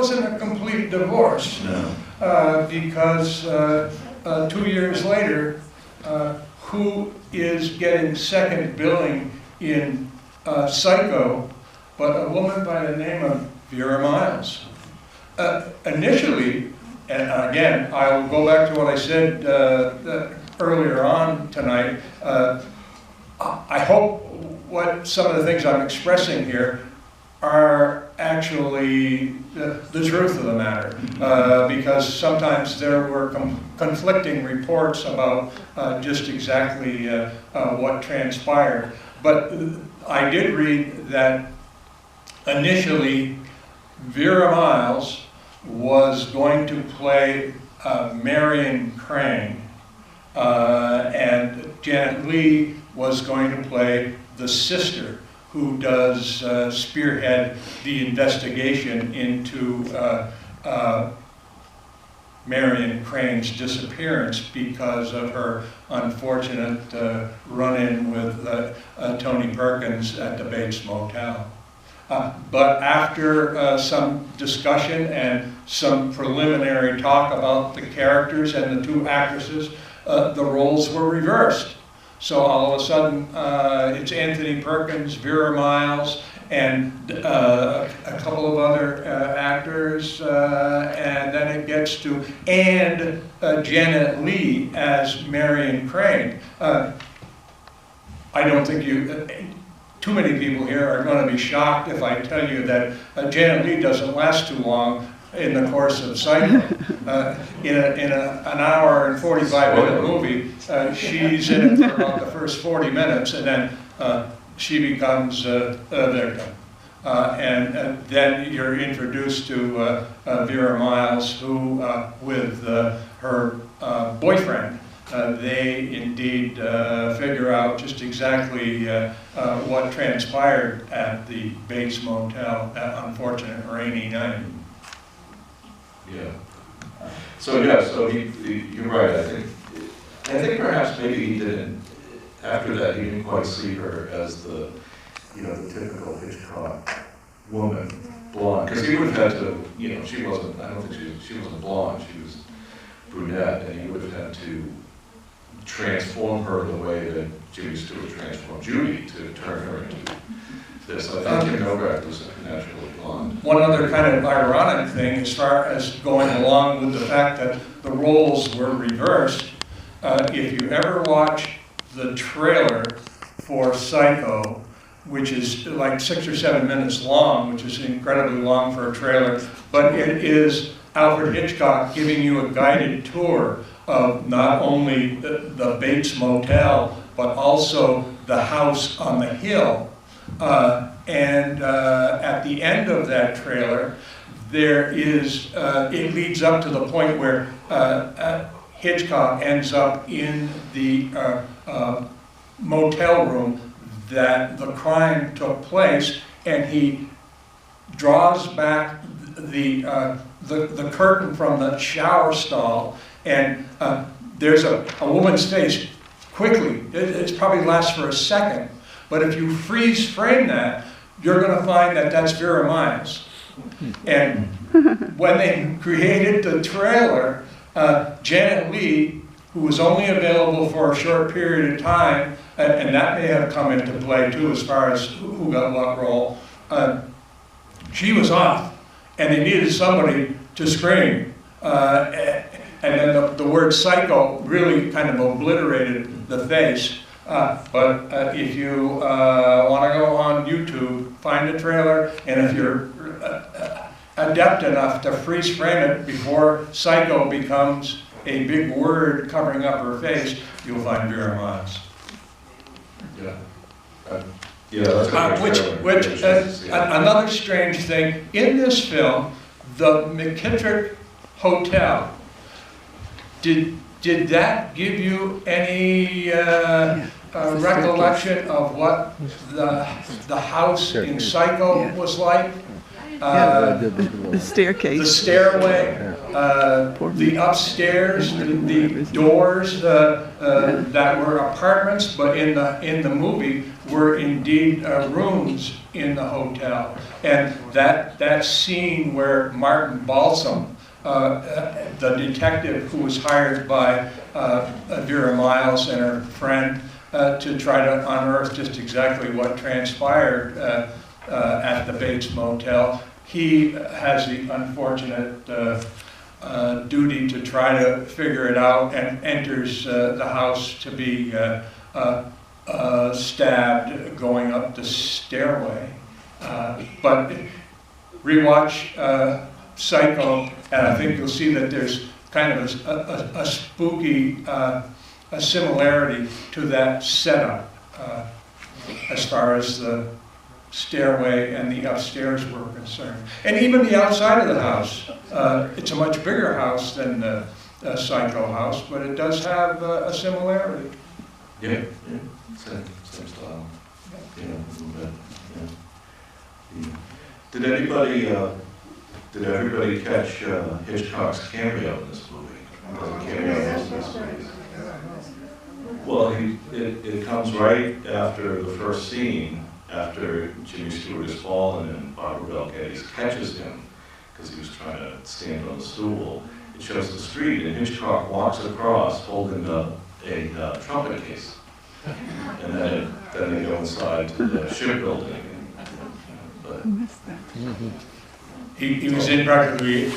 wasn't a complete divorce. No. Because 2 years later, who is getting second billing in Psycho but a woman by the name of Vera Miles? Initially, and again, I'll go back to what I said earlier on tonight, I hope what some of the things I'm expressing here are actually the truth of the matter, because sometimes there were conflicting reports about just exactly what transpired. But I did read that initially Vera Miles was going to play Marion Crane, and Janet Leigh was going to play the sister who does spearhead the investigation into Marion Crane's disappearance because of her unfortunate run-in with Tony Perkins at the Bates Motel. But after some discussion and some preliminary talk about the characters and the two actresses, the roles were reversed. So all of a sudden, it's Anthony Perkins, Vera Miles, and a couple of other actors, and then it gets to Janet Leigh as Marion Crane. I don't think too many people here are going to be shocked if I tell you that Janet Leigh doesn't last too long in the course of Psycho. In an hour and 45-minute movie, she's in it for about the first 40 minutes, and then she becomes a victim. And then you're introduced to Vera Miles, who, with her boyfriend, they indeed figure out just exactly what transpired at the Bates Motel that unfortunate rainy night. Yeah. So yeah, so you're right. I think perhaps maybe he didn't. After that, he didn't quite see her as the typical Hitchcock woman, blonde, because he would have had to. She wasn't. I don't think she wasn't blonde. She was brunette, and he would have had to transform her the way that Jimmy Stewart transformed Judy to turn her into this. I think Kim Novak was naturally blonde. One other kind of ironic thing, as far as going along with the fact that the roles were reversed, if you ever watch the trailer for Psycho, which is like 6 or 7 minutes long, which is incredibly long for a trailer, but it is Alfred Hitchcock giving you a guided tour of not only the Bates Motel, but also the house on the hill. And at the end of that trailer, there is, it leads up to the point where Hitchcock ends up in the motel room that the crime took place, and he draws back the curtain from the shower stall, and there's a woman's face quickly. It probably lasts for a second, but if you freeze frame that, you're going to find that that's Vera Miles. And when they created the trailer, Janet Leigh, who was only available for a short period of time, and that may have come into play too as far as who got what role, she was off, and they needed somebody to scream. And then the word psycho really kind of obliterated the face. But if you want to go on YouTube, find a trailer, and if you're adept enough to freeze frame it before psycho becomes a big word covering up her face, you'll find Vera Miles. Yeah. Yeah, that's a great trailer. Another strange thing, in this film, the McKittrick Hotel, did that give you any recollection of what the house in Psycho was like? The staircase. The stairway, the upstairs, the doors that were apartments, but in the movie were indeed rooms in the hotel. And that scene where Martin Balsam, the detective who was hired by Vera Miles and her friend to try to unearth just exactly what transpired at the Bates Motel, he has the unfortunate duty to try to figure it out and enters the house to be stabbed going up the stairway. But rewatch Psycho, and I think you'll see that there's kind of a spooky a similarity to that setup as far as the stairway and the upstairs were concerned. And even the outside of the house, it's a much bigger house than the Psycho house, but it does have a similarity. Yeah, same style. Yeah, a little bit. Yeah. Did everybody catch Hitchcock's cameo in this movie? Well, it comes right after the first scene, after Jimmy Stewart has fallen and Barbara Bel Geddes catches him because he was trying to stand on the stool. It shows the street, and Hitchcock walks across holding a trumpet case. And then they go inside to the shipbuilding. But he was in practically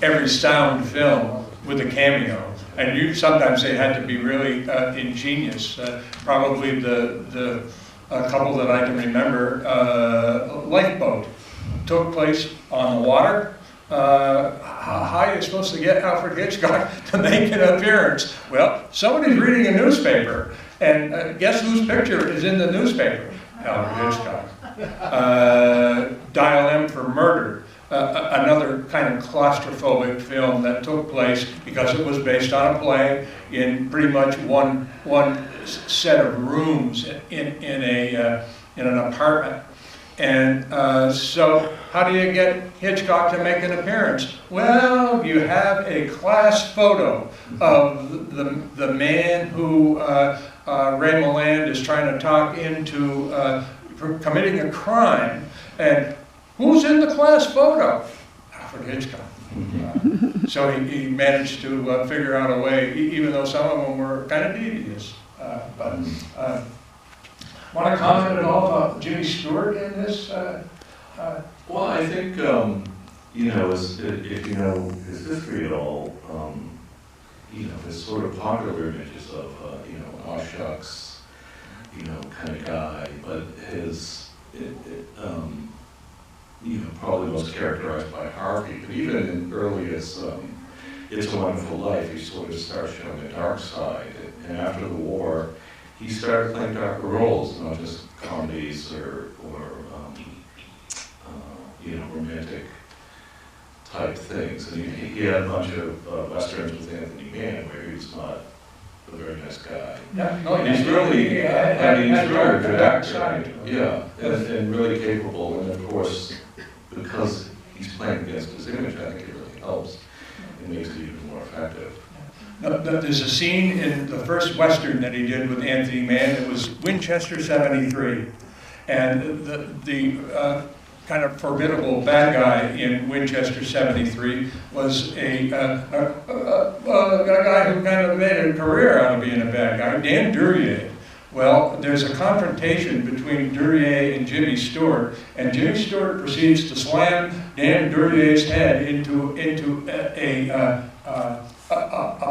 every sound film with a cameo. And sometimes they had to be really ingenious. Probably the couple that I can remember, Lifeboat, took place on the water. How are you supposed to get Alfred Hitchcock to make an appearance? Well, somebody's reading a newspaper, and guess whose picture is in the newspaper? Alfred Hitchcock. Dial M for Murder. Another kind of claustrophobic film that took place because it was based on a play in pretty much one set of rooms in an apartment. And so how do you get Hitchcock to make an appearance? Well, you have a class photo of the man who Ray Milland is trying to talk into committing a crime. And who's in the class photo? Alfred Hitchcock. So he managed to figure out a way, even though some of them were kind of devious. Want to comment at all about Jimmy Stewart in this? Well, I think, if you know his history at all, his sort of popular images of, aw shucks, kind of guy, but his, probably most characterized by Harvey, but even in earliest It's a Wonderful Life, he sort of starts showing the dark side, and after the war, he started playing darker roles, not just comedies or romantic type things. And he had a bunch of westerns with Anthony Mann where he was not a very nice guy. Yeah, no, and he's really, he's really a good actor. Yeah, and really capable. And of course, because he's playing against his image, I think it really helps. It makes it even more effective. There's a scene in the first Western that he did with Anthony Mann. It was Winchester 73. And the kind of formidable bad guy in Winchester 73 was a guy who kind of made a career out of being a bad guy, Dan Duryea. Well, there's a confrontation between Duryea and Jimmy Stewart, and Jimmy Stewart proceeds to slam Dan Duryea's head into a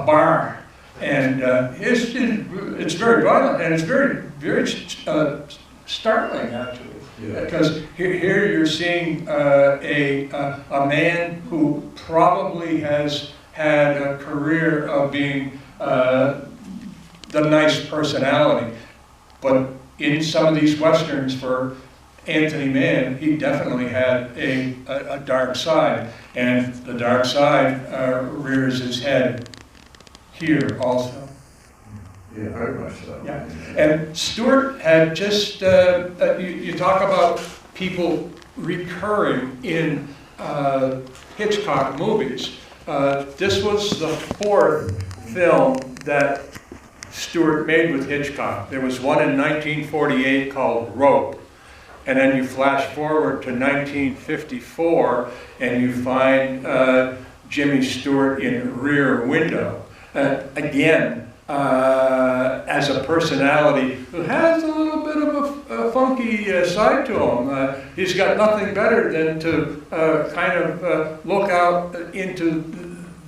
bar, and it's very violent, and it's very, very startling actually, because here you're seeing a man who probably has had a career of being the nice personality, but in some of these westerns for Anthony Mann, he definitely had a dark side, and the dark side rears its head here also. Yeah, very much so. Yeah, and Stewart had just, you talk about people recurring in Hitchcock movies. This was the fourth film that Stewart made with Hitchcock. There was one in 1948 called Rope. And then you flash forward to 1954 and you find Jimmy Stewart in Rear Window. Again, as a personality who has a little bit of a funky side to him. He's got nothing better than to kind of look out into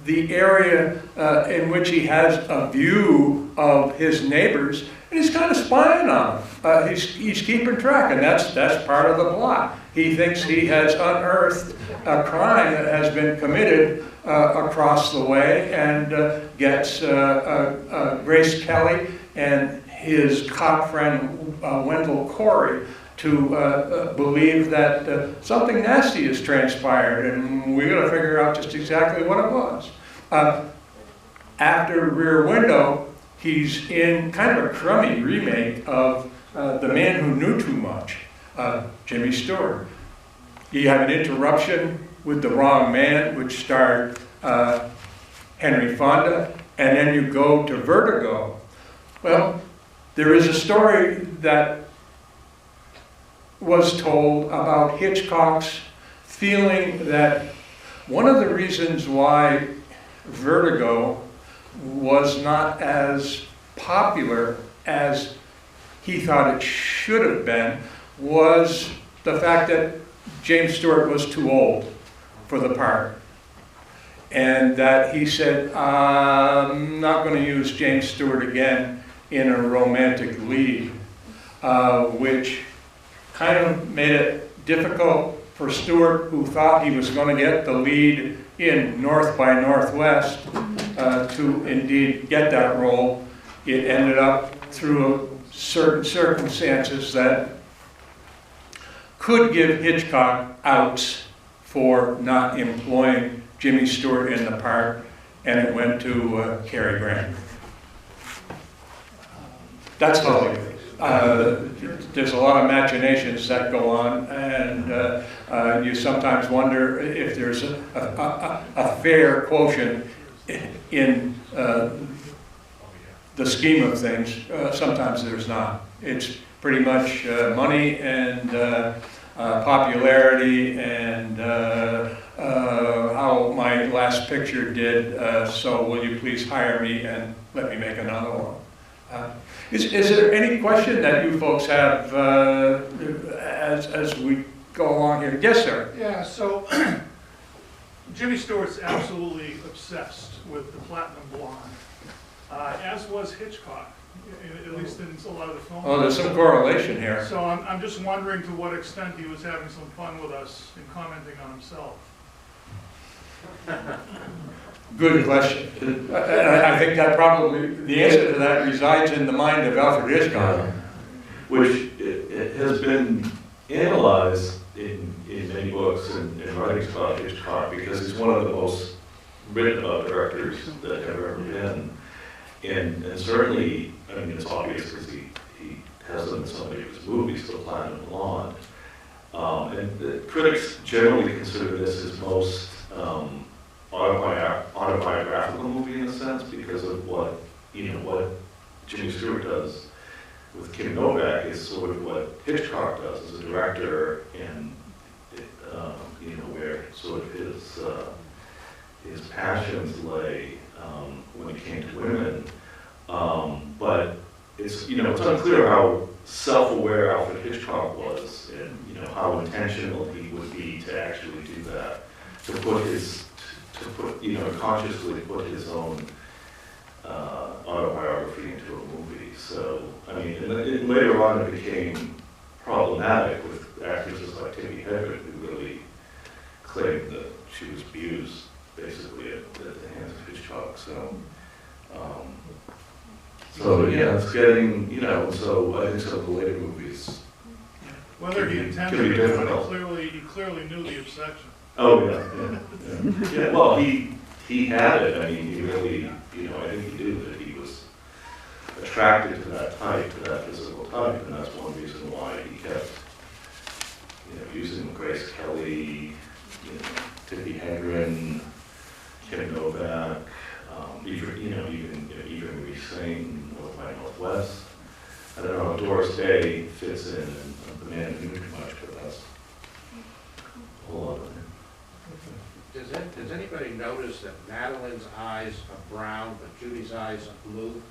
the area in which he has a view of his neighbors, and he's kind of spying on them. He's keeping track, and that's part of the plot. He thinks he has unearthed a crime that has been committed across the way, and gets Grace Kelly and his cop friend Wendell Corey to believe that something nasty has transpired, and we got to figure out just exactly what it was. After Rear Window, he's in kind of a crummy remake of The Man Who Knew Too Much, Jimmy Stewart. You have an interruption with The Wrong Man, which starred Henry Fonda, and then you go to Vertigo. Well, there is a story that was told about Hitchcock's feeling that one of the reasons why Vertigo was not as popular as he thought it should have been was the fact that James Stewart was too old for the part. And that he said, I'm not going to use James Stewart again in a romantic lead, which kind of made it difficult for Stewart, who thought he was going to get the lead in North by Northwest, to indeed get that role. It ended up through certain circumstances that could give Hitchcock outs for not employing Jimmy Stewart in the part, and it went to Cary Grant. That's Hollywood. There's a lot of machinations that go on, and you sometimes wonder if there's a fair quotient in the scheme of things. Sometimes there's not. It's pretty much money and popularity and how my last picture did, so will you please hire me and let me make another one. Is there any question that you folks have as we go along here? Yes, sir. Yeah, so Jimmy Stewart's absolutely obsessed with the Platinum Blonde, as was Hitchcock, at least in a lot of the films. Oh, there's some correlation here. So I'm just wondering to what extent he was having some fun with us in commenting on himself. Good question. I think that probably, the answer to that resides in the mind of Alfred Hitchcock. Which it has been analyzed in many books and writings about Hitchcock, because he's one of the most written about directors that have ever been. And certainly, I mean, it's obvious because he has them in so many of his movies, The Platinum Blonde. And the critics generally consider this his most autobiographical movie in a sense, because of what Jimmy Stewart does with Kim Novak is sort of what Hitchcock does as a director, and where sort of his passions lay when it came to women. But it's it's unclear how self-aware Alfred Hitchcock was, and how intentional he would be to actually do that, to consciously put his own autobiography into a movie. So, I mean, and later on it became problematic with actresses like Tippi Hedren, who really claimed that she was abused, basically, at the hands of Hitchcock. So yeah, it's getting, so I think some of the later movies Whether he intended can be it, difficult. he clearly knew the obsession. Oh, yeah. Well, he had it. I mean, he really, I think he knew that he was attracted to that type, to that physical type, and that's one reason why he kept, using Grace Kelly, Tippi Hedren, Kim Novak, even we sing North by Northwest. I don't know, Doris Day fits in, and The Man Who Knew Too Much, but that's a whole other thing. Does anybody notice that Madeline's eyes are brown, but Judy's eyes are blue?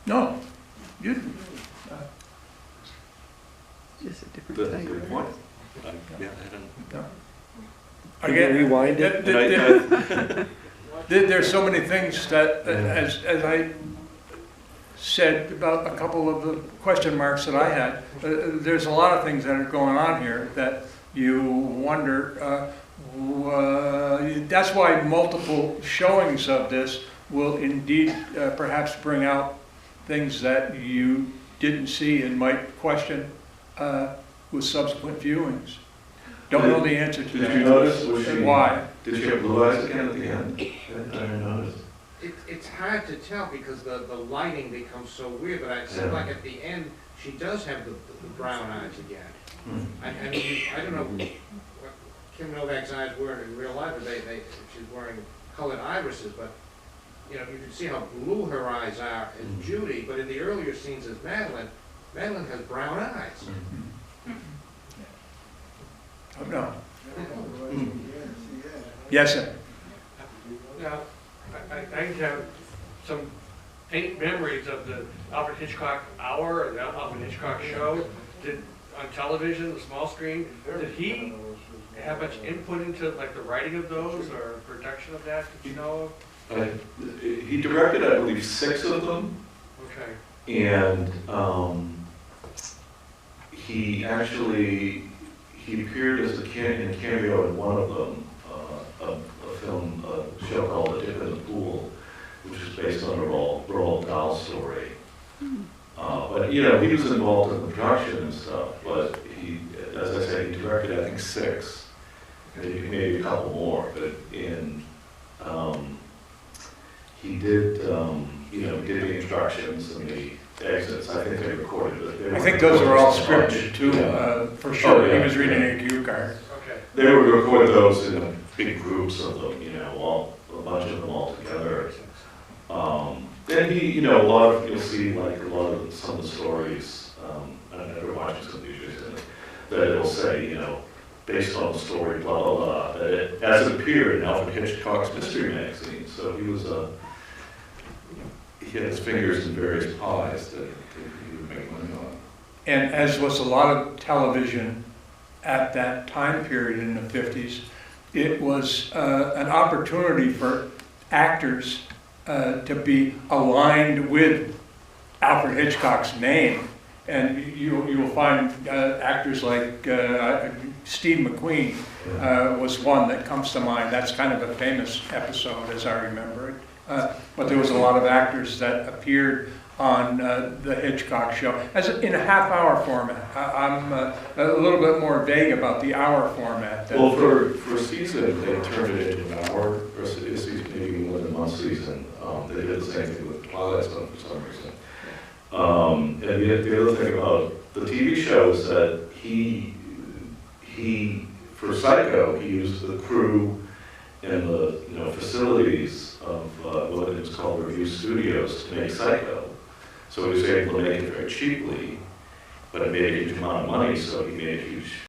No, you didn't. Just a different That's a type. good point. Yeah, I don't. No. Can you rewind it? There's so many things that, as I said about a couple of the question marks that I had, there's a lot of things that are going on here that you wonder, that's why multiple showings of this will indeed perhaps bring out things that you didn't see and might question with subsequent viewings. Don't know the answer to that. Did you notice? Why? Did she have blue eyes again at the end? I didn't notice. It's hard to tell because the lighting becomes so weird, but it seems Yeah. like at the end, she does have the brown eyes again. I mean, I don't know what Kim Novak's eyes were in real life, but she's wearing colored irises, but you can see how blue her eyes are as Judy, but in the earlier scenes as Madeline has brown eyes. Oh, no. Yes, sir. Now, I have some faint memories of the Alfred Hitchcock Hour or the Alfred Hitchcock Show on television, the small screen. Did he have much input into like the writing of those or production of that? Did you know of? He directed, I believe, 6 of them, Okay. and he appeared as a cameo in one of them, a show called A Dip in the Pool, which is based on a Roald Dahl story. But he was involved in the production and stuff. But he, as I said, he directed I think 6, maybe a couple more. But he did did the introductions and the exits. I think they recorded it. I think those are all scripted too, for sure. Oh, yeah. He was reading a cue card. Okay. They would record those in big groups of them, a bunch of them all together. And he, you'll see like some of the stories, I don't know if you're watching some of these videos, that it'll say, based on the story, blah, blah, blah, that it, as it appeared in Alfred Hitchcock's Mystery Magazine. So he had his fingers in various pies that he would make money on. And as was a lot of television at that time period in the 50s, it was an opportunity for actors to be aligned with Alfred Hitchcock's name. And you will find actors like Steve McQueen was one that comes to mind. That's kind of a famous episode as I remember it. But there was a lot of actors that appeared on the Hitchcock show as in a half-hour format. I'm a little bit more vague about the hour format. Well, for a season, they turned it into an hour, or a season, maybe more than 1 season. They did the same thing with Twilight Zone for some reason. And the other thing about the TV show is that he for Psycho, he used the crew and the facilities of what it was called Review Studios to make Psycho. So he was able to make it very cheaply, but it made a huge amount of money, so he made a huge